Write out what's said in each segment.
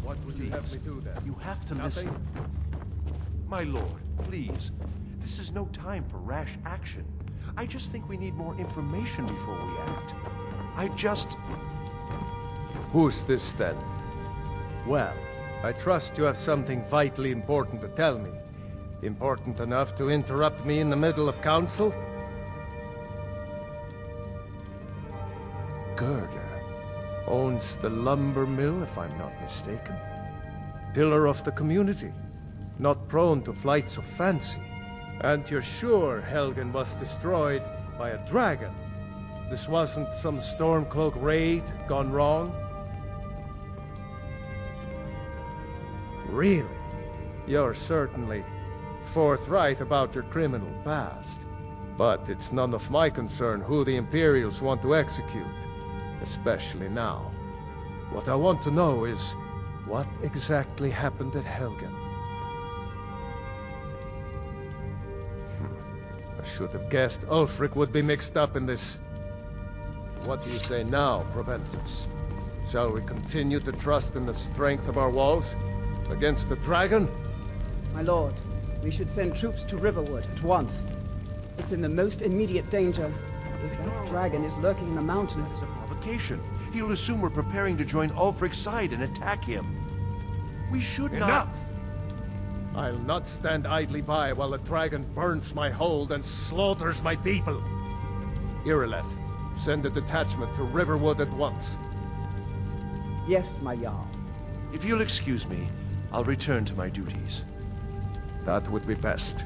What would you have me do then? You have to Nothing? listen. My lord, please. This is no time for rash action. I just think we need more information before we act. Who's this then? Well, I trust you have something vitally important to tell me. Important enough to interrupt me in the middle of council? Gerda owns the lumber mill, if I'm not mistaken. Pillar of the community, not prone to flights of fancy. And you're sure Helgen was destroyed by a dragon? This wasn't some Stormcloak raid gone wrong? Really? You're certainly forthright about your criminal past. But it's none of my concern who the Imperials want to execute, especially now. What I want to know is, what exactly happened at Helgen? I should have guessed Ulfric would be mixed up in this. What do you say now, Proventus? Shall we continue to trust in the strength of our walls against the dragon? My lord, we should send troops to Riverwood at once. It's in the most immediate danger. If that dragon is lurking in the mountains... It's a provocation. He'll assume we're preparing to join Ulfric's side and attack him. We should not... Enough! I'll not stand idly by while the dragon burns my hold and slaughters my people. Irileth, send a detachment to Riverwood at once. Yes, my Jarl. If you'll excuse me, I'll return to my duties. That would be best.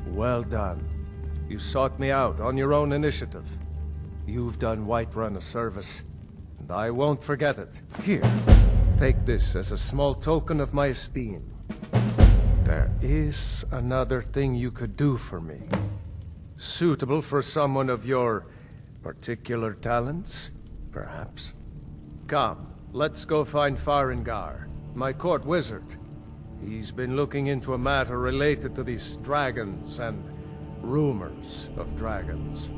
Well done. You sought me out on your own initiative. You've done Whiterun a service, and I won't forget it. Here, take this as a small token of my esteem. There is another thing you could do for me. Suitable for someone of your particular talents, perhaps? Come, let's go find Farengar, my court wizard. He's been looking into a matter related to these dragons and rumors of dragons.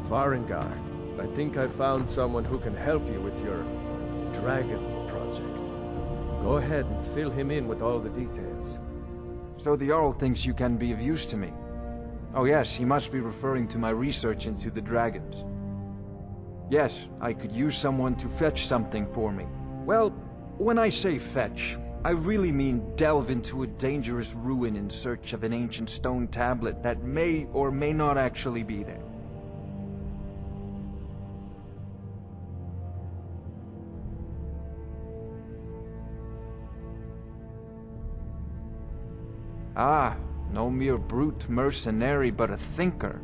Farengar, I think I found someone who can help you with your dragon project. Go ahead and fill him in with all the details. So the Jarl thinks you can be of use to me. Oh yes, he must be referring to my research into the dragons. Yes, I could use someone to fetch something for me. Well, when I say fetch, I really mean delve into a dangerous ruin in search of an ancient stone tablet that may or may not actually be there. Ah, no mere brute mercenary, but a thinker.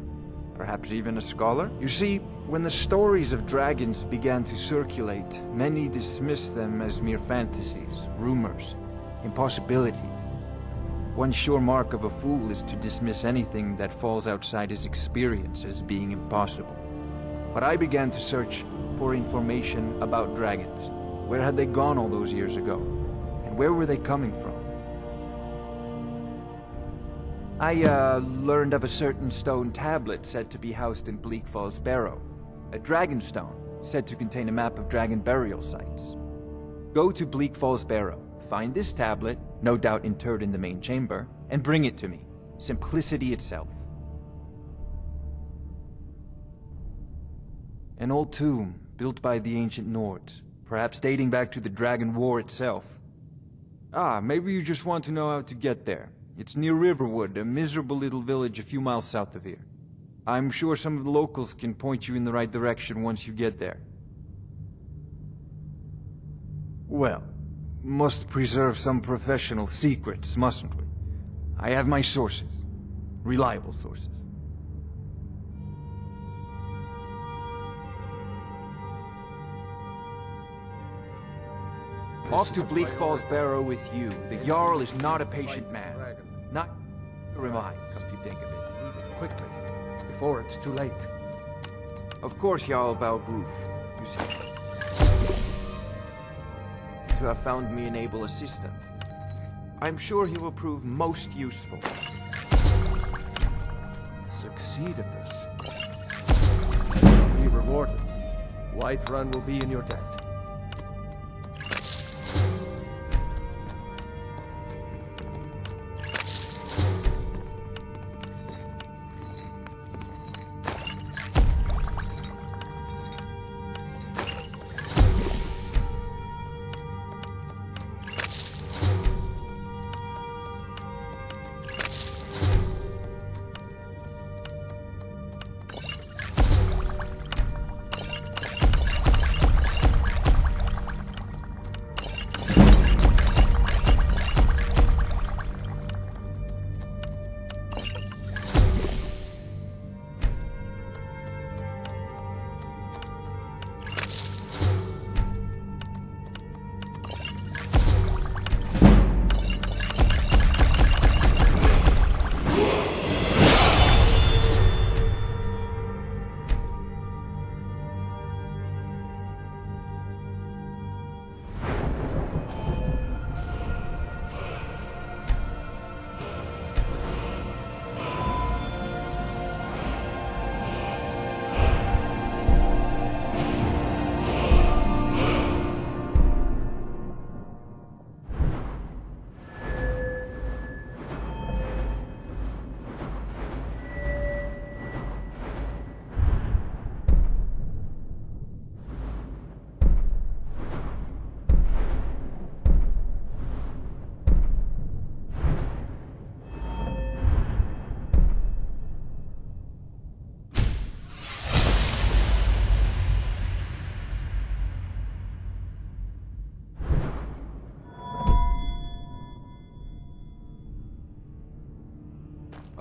Perhaps even a scholar? You see, when the stories of dragons began to circulate, many dismissed them as mere fantasies, rumors, impossibilities. One sure mark of a fool is to dismiss anything that falls outside his experience as being impossible. But I began to search for information about dragons. Where had they gone all those years ago? And where were they coming from? I learned of a certain stone tablet said to be housed in Bleak Falls Barrow. A dragon stone, said to contain a map of dragon burial sites. Go to Bleak Falls Barrow, find this tablet, no doubt interred in the main chamber, and bring it to me. Simplicity itself. An old tomb, built by the ancient Nords, perhaps dating back to the Dragon War itself. Ah, maybe you just want to know how to get there. It's near Riverwood, a miserable little village a few miles south of here. I'm sure some of the locals can point you in the right direction once you get there. Well, must preserve some professional secrets, mustn't we? I have my sources. Reliable sources. Off to Bleak Falls Barrow with you. The Jarl is not a patient man. Not... Remind, come to think of it. Eat it quickly, before it's too late. Of course, Jarl Balgroof. You see, to have found me an able assistant. I'm sure he will prove most useful. Succeed at this. Be rewarded. Whiterun will be in your debt.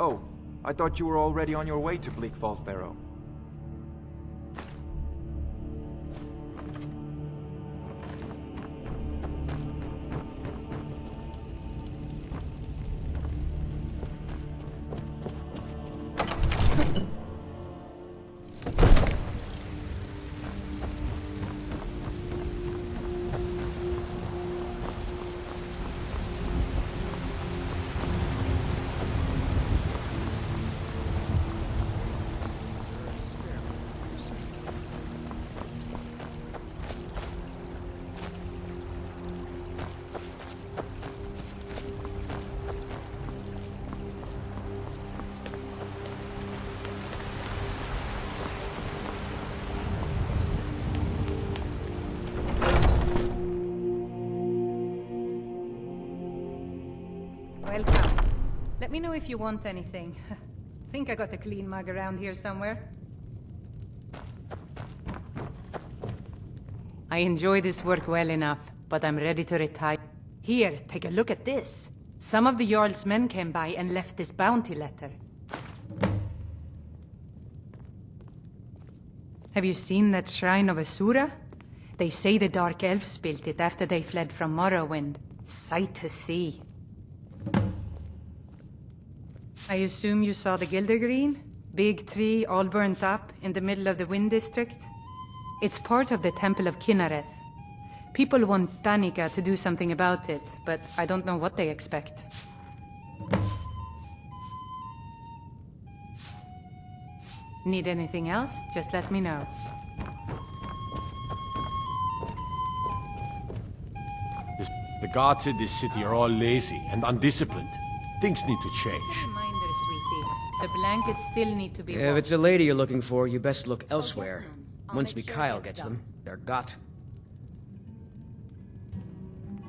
Oh, I thought you were already on your way to Bleak Falls Barrow. Welcome. Let me know if you want anything. Think I got a clean mug around here somewhere. I enjoy this work well enough, but I'm ready to retire. Here, take a look at this. Some of the Jarl's men came by and left this bounty letter. Have you seen that shrine of Asura? They say the Dark Elves built it after they fled from Morrowind. Sight to see. I assume you saw the Gildergreen? Big tree, all burnt up, in the middle of the Wind District? It's part of the Temple of Kinnareth. People want Danica to do something about it, but I don't know what they expect. Need anything else? Just let me know. The guards in this city are all lazy and undisciplined. Things need to change. Reminder, sweetie. The blankets still need to be If it's a lady you're looking for, you best look elsewhere. Once Mikhail gets them, they're got.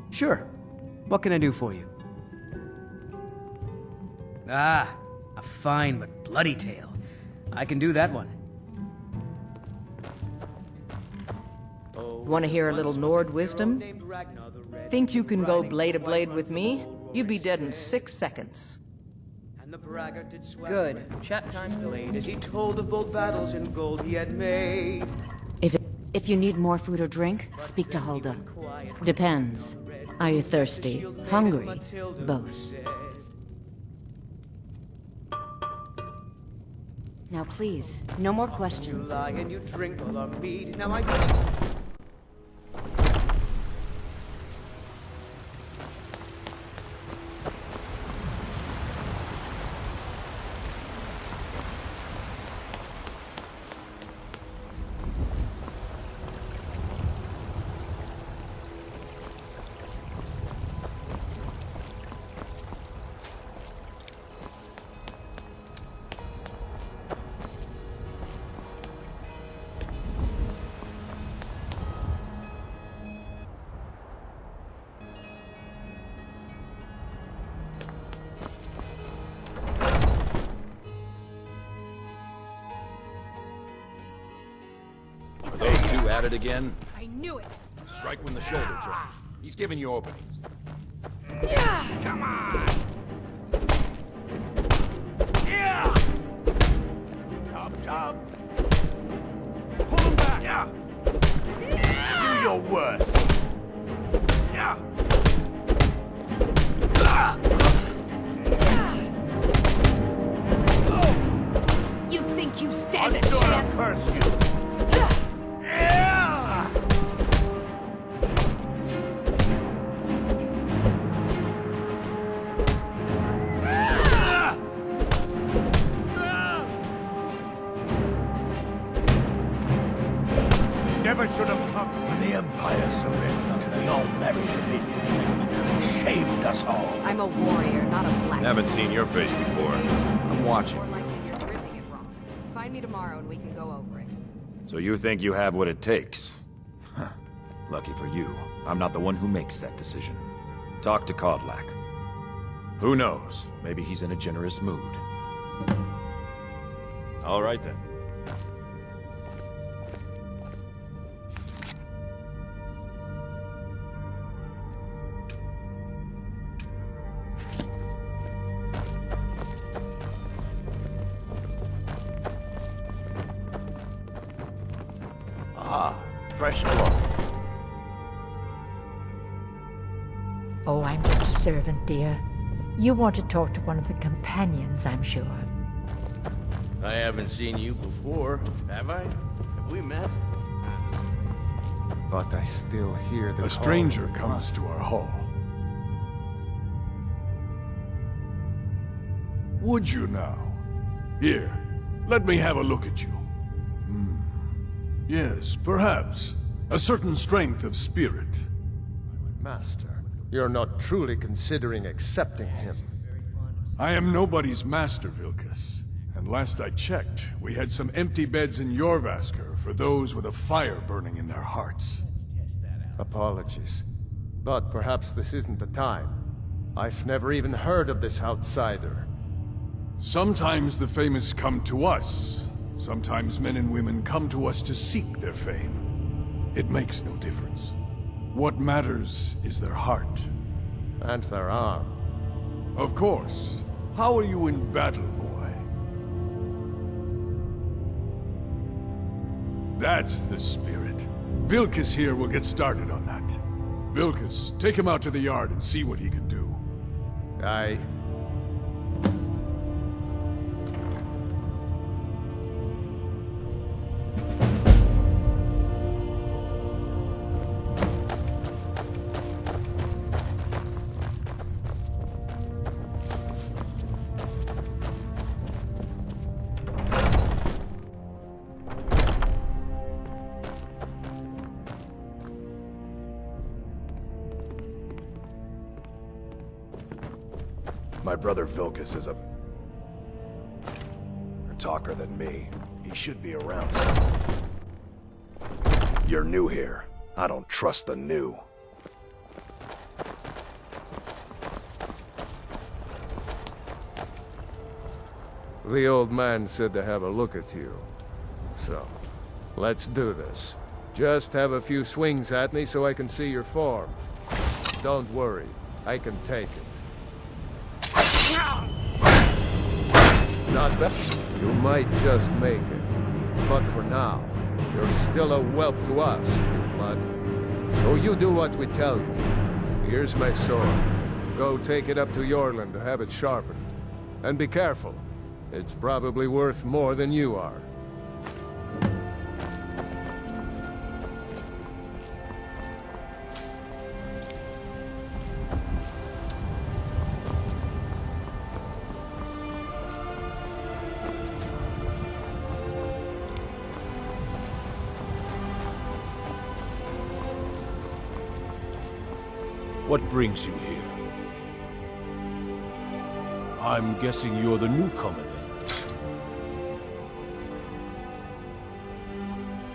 Sure. What can I do for you? Ah, a fine but bloody tale. I can do that one. Want to hear a little Nord wisdom? Think you can go blade to blade with me? You'd be dead in 6 seconds. Good. Chat time. As he told of bold battles and gold he had made. If you need more food or drink, speak to Hulda. Depends. Are you thirsty? Hungry? Both. Now please, no more questions. Lie and you drink all our mead. Now I... Those two at it again? I knew it. Strike when the shoulder turns. He's giving you openings. Come on! Yeah! Chop, chop! Pull him back! Yeah! Do your worst! Yeah! You think you stand a I'm gonna chance? curse you! Yeah! Never should have come. When the Empire surrendered to the all-married Dominion, they shamed us all. I'm a warrior, not a black. Haven't seen your face before. I'm watching. More likely you're gripping it wrong. Find me tomorrow and we can go over it. So you think you have what it takes? Huh. Lucky for you, I'm not the one who makes that decision. Talk to Kodlak. Who knows? Maybe he's in a generous mood. All right then. Ah, fresh blood. Oh, I'm just a servant, dear. You want to talk to one of the companions, I'm sure. I haven't seen you before, have I? Have we met? But I still hear the A stranger comes to our hall. Would you now? Here, let me have a look at you. Yes, perhaps. A certain strength of spirit. Master, you're not truly considering accepting him. I am nobody's master, Vilkas. And last I checked, we had some empty beds in Jorvaskr for those with a fire burning in their hearts. Apologies. But perhaps this isn't the time. I've never even heard of this outsider. Sometimes the famous come to us. Sometimes men and women come to us to seek their fame. It makes no difference. What matters is their heart. And their arm. Of course. How are you in battle, boy? That's the spirit. Vilkas here will get started on that. Vilkas, take him out to the yard and see what he can do. Aye. My brother Vilkas is a talker than me. He should be around soon. You're new here. I don't trust the new. The old man said to have a look at you. So, let's do this. Just have a few swings at me so I can see your form. Don't worry, I can take it. Not bad. You might just make it. But for now, you're still a whelp to us, you blood. So you do what we tell you. Here's my sword. Go take it up to Yorland to have it sharpened. And be careful. It's probably worth more than you are. What brings you here? I'm guessing you're the newcomer then.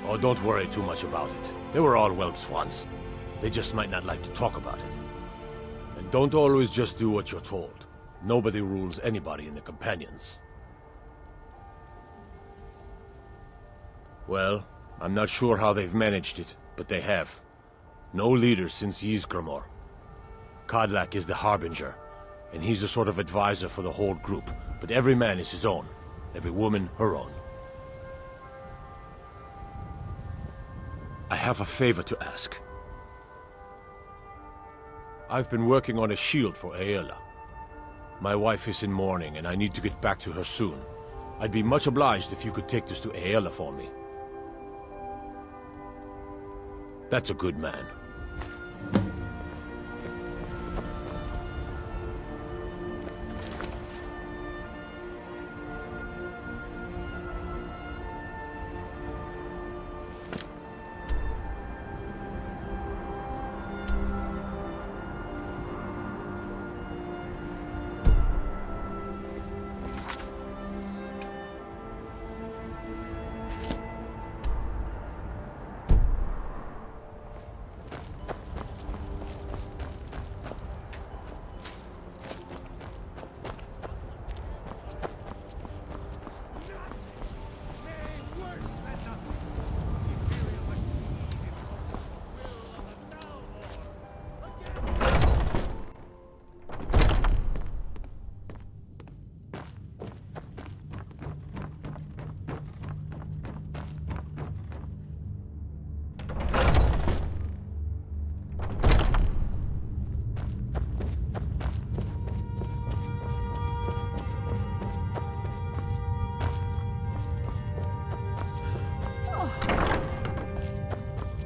Oh, don't worry too much about it. They were all whelps once. They just might not like to talk about it. And don't always just do what you're told. Nobody rules anybody in the Companions. Well, I'm not sure how they've managed it, but they have. No leader since Ysgramor. Kodlak is the Harbinger, and he's a sort of advisor for the whole group, but every man is his own. Every woman, her own. I have a favor to ask. I've been working on a shield for Aela. My wife is in mourning, and I need to get back to her soon. I'd be much obliged if you could take this to Aela for me. That's a good man.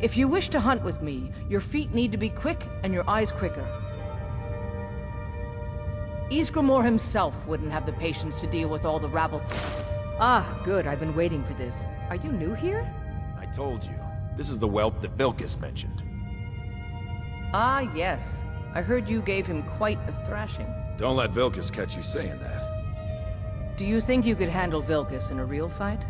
If you wish to hunt with me, your feet need to be quick and your eyes quicker. Ysgramor himself wouldn't have the patience to deal with all the rabble. Ah, good. I've been waiting for this. Are you new here? I told you. This is the whelp that Vilkas mentioned. Ah, yes. I heard you gave him quite a thrashing. Don't let Vilkas catch you saying that. Do you think you could handle Vilkas in a real fight?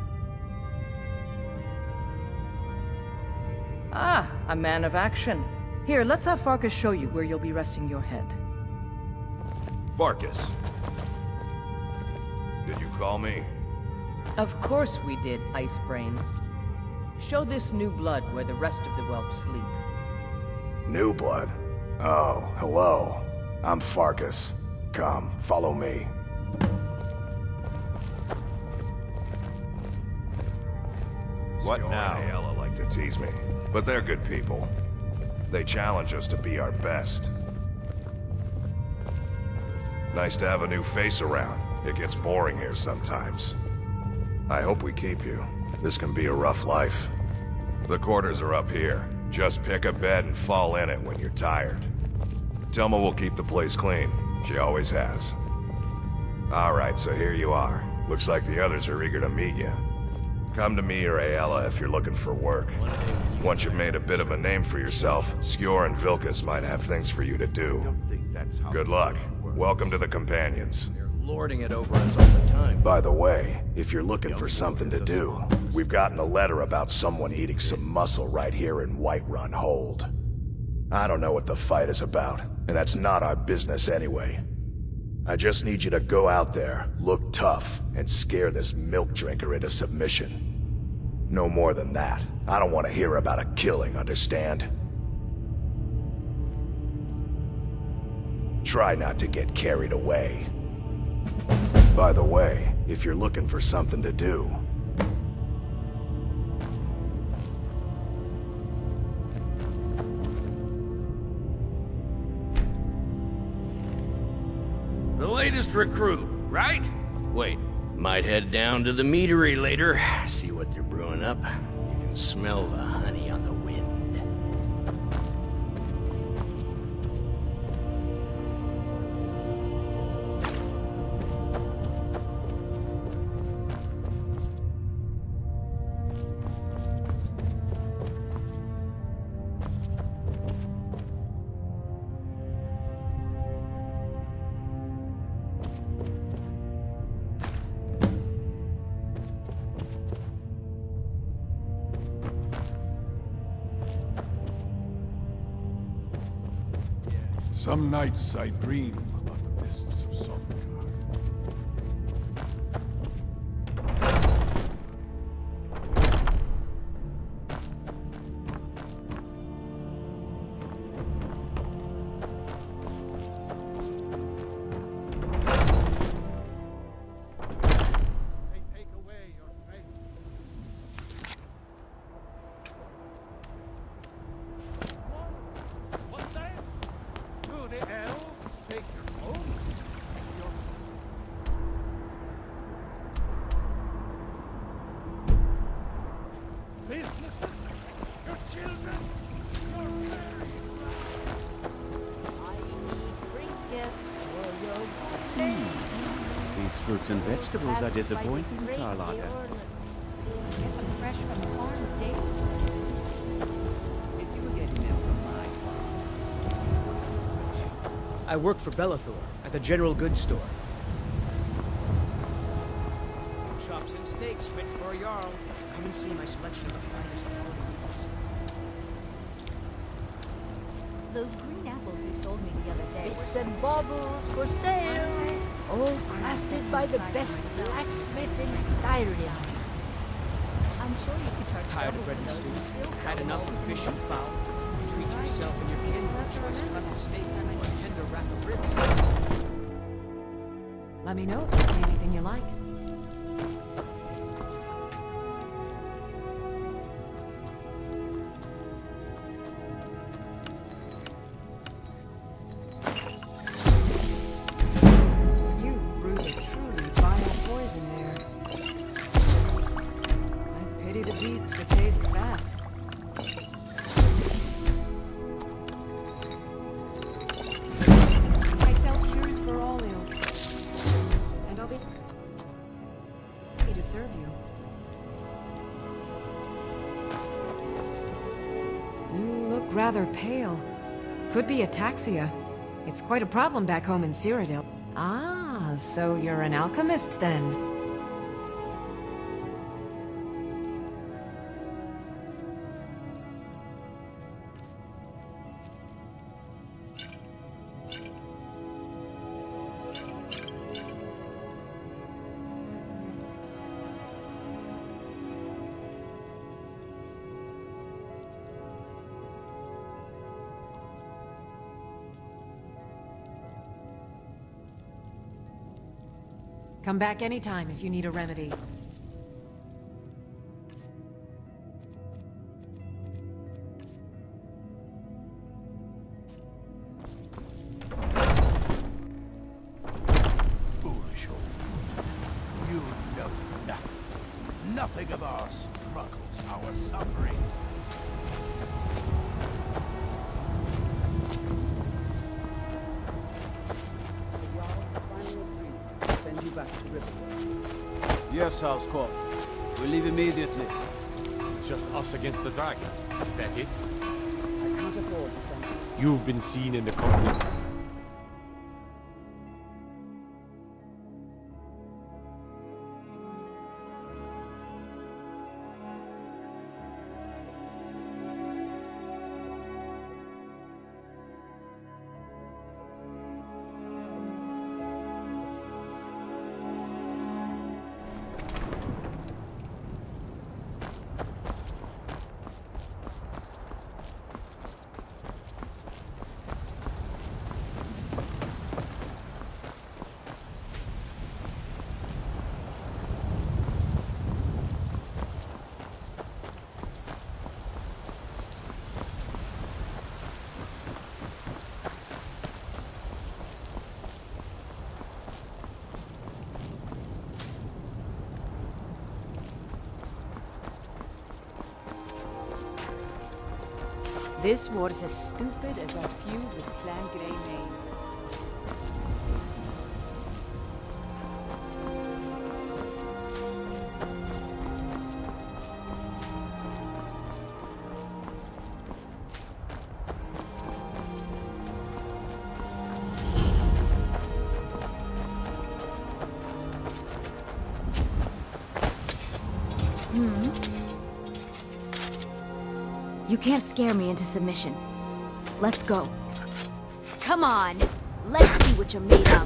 Ah, a man of action. Here, let's have Farkas show you where you'll be resting your head. Farkas. Did you call me? Of course we did, Icebrain. Show this new blood where the rest of the whelps sleep. New blood? Oh, hello. I'm Farkas. Come, follow me. What now? Aela like to tease me, but they're good people. They challenge us to be our best. Nice to have a new face around. It gets boring here sometimes. I hope we keep you. This can be a rough life. The quarters are up here. Just pick a bed and fall in it when you're tired. Telma will keep the place clean. She always has. Alright, so here you are. Looks like the others are eager to meet you. Come to me or Aela if you're looking for work. Once you've made a bit of a name for yourself, Skjor and Vilkas might have things for you to do. Good luck. Welcome to the Companions. Lording it over us all the time. By the way, if you're looking for something to do, we've gotten a letter about someone eating some muscle right here in Whiterun Hold. I don't know what the fight is about, and that's not our business anyway. I just need you to go out there, look tough, and scare this milk drinker into submission. No more than that. I don't want to hear about a killing, understand? Try not to get carried away. By the way, if you're looking for something to do, The latest recruit, right? Wait, Might head down to the meadery later, see what they're brewing up. You can smell the honey on the wind. Some nights I dream about the mists of Sovngarde. These fruits and vegetables are disappointing, Carlotta. Get them fresh from the farms daily. If you were getting them from my farm, I work for Bellathor at the general goods store. Chops and steaks fit for a Jarl. Come and see my selection of the finest quality meats. Those green apples you sold me the other day. Bits and baubles for sale. All crafted by the best blacksmith in Skyrim. I'm sure you could charge Tired double of bread and for stew? those and still sell Had them enough all of for fish more. and fowl? Treat yourself and your kin to a choice cut of steak or a tender wrap of ribs. Let me know if you see anything you like. You brewed a truly vile poison there. I pity the beast that tastes that. I sell cures for all ill. And I'll be happy to serve you. You look rather pale. Could be ataxia. It's quite a problem back home in Cyrodiil. Ah, so you're an alchemist then? Come back anytime if you need a remedy. Foolish old man. You know nothing. Nothing of our struggles, our suffering. Send you back to Riverwood. Yes, House Call. We leave immediately. It's just us against the dragon. Is that it? I can't afford to send you. You've been seen in the company. This was as stupid as our feud with Clan Greymane. You can't scare me into submission. Let's go. Come on. Let's see what you're made of.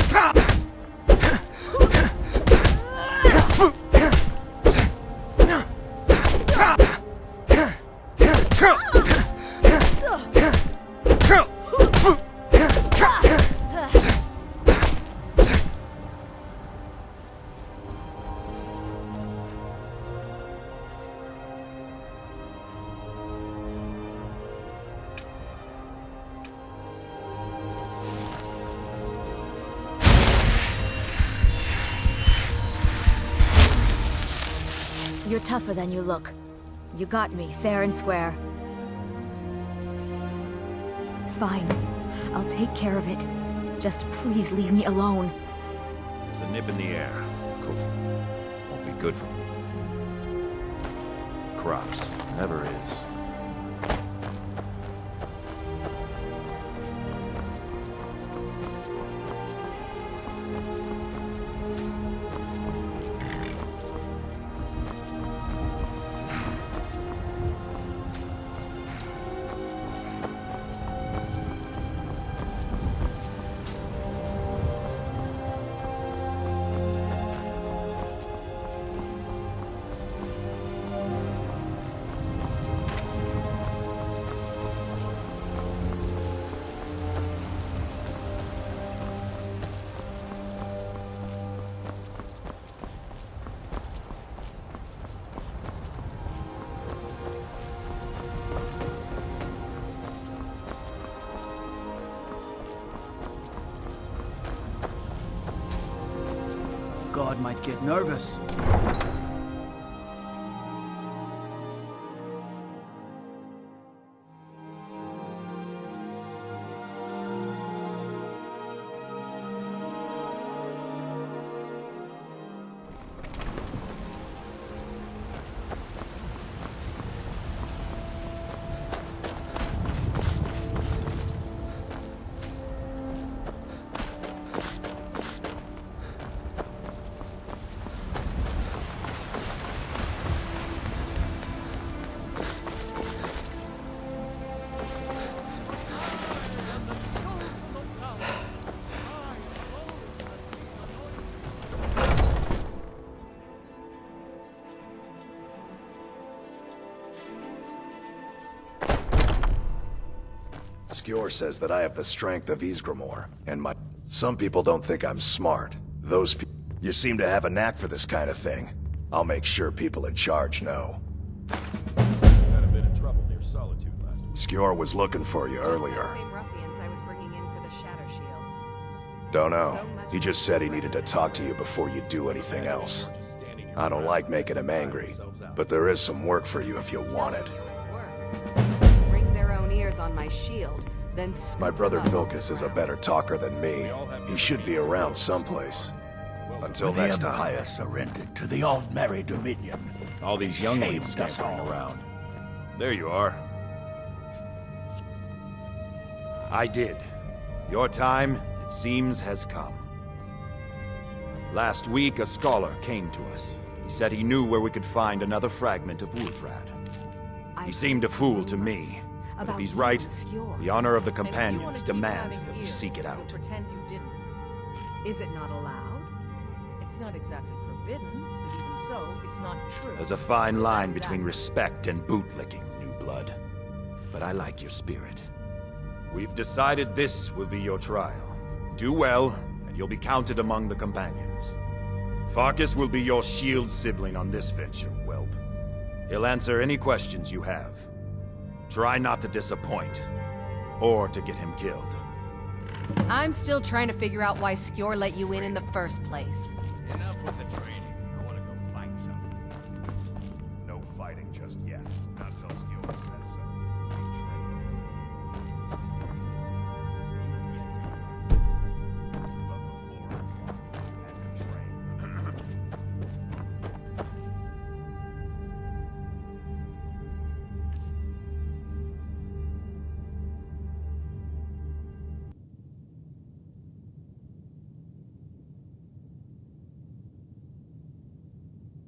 You're tougher than you look. You got me, fair and square. Fine. I'll take care of it. Just please leave me alone. There's a nip in the air. Cool. Won't be good for crops. Never is. God might get nervous. Skjor says that I have the strength of Ysgramor, and my... Some people don't think I'm smart. Those people... You seem to have a knack for this kind of thing. I'll make sure people in charge know. Had a bit of trouble near Solitude last week. Skjor was looking for you earlier. Same ruffians I was bringing in for the Shatter Shields. Don't know. He just said he needed to talk to you before you do anything else. I don't like making him angry, but there is some work for you if you want it. Bring their own ears on my shield, then My brother Vilkas is a better talker than me. He should be around someplace. Until When next the time. Empire surrendered to the Aldmeri Dominion. All these younglings scampering around. There you are. I did. Your time, it seems, has come. Last week, a scholar came to us. He said he knew where we could find another fragment of Wuthrad. He seemed a fool to me. But if he's right, the honor of the companions demand that we seek it out. Pretend you didn't. Is it not allowed? It's not exactly forbidden, but even so, it's not true. There's a fine line between respect and bootlicking, new blood. But I like your spirit. We've decided this will be your trial. Do well, and you'll be counted among the companions. Farkas will be your shield sibling on this venture, whelp. He'll answer any questions you have. Try not to disappoint, or to get him killed. I'm still trying to figure out why Skjor let you in the first place. Enough with the training. I want to go fight something. No fighting just yet. Not till Skjor says so.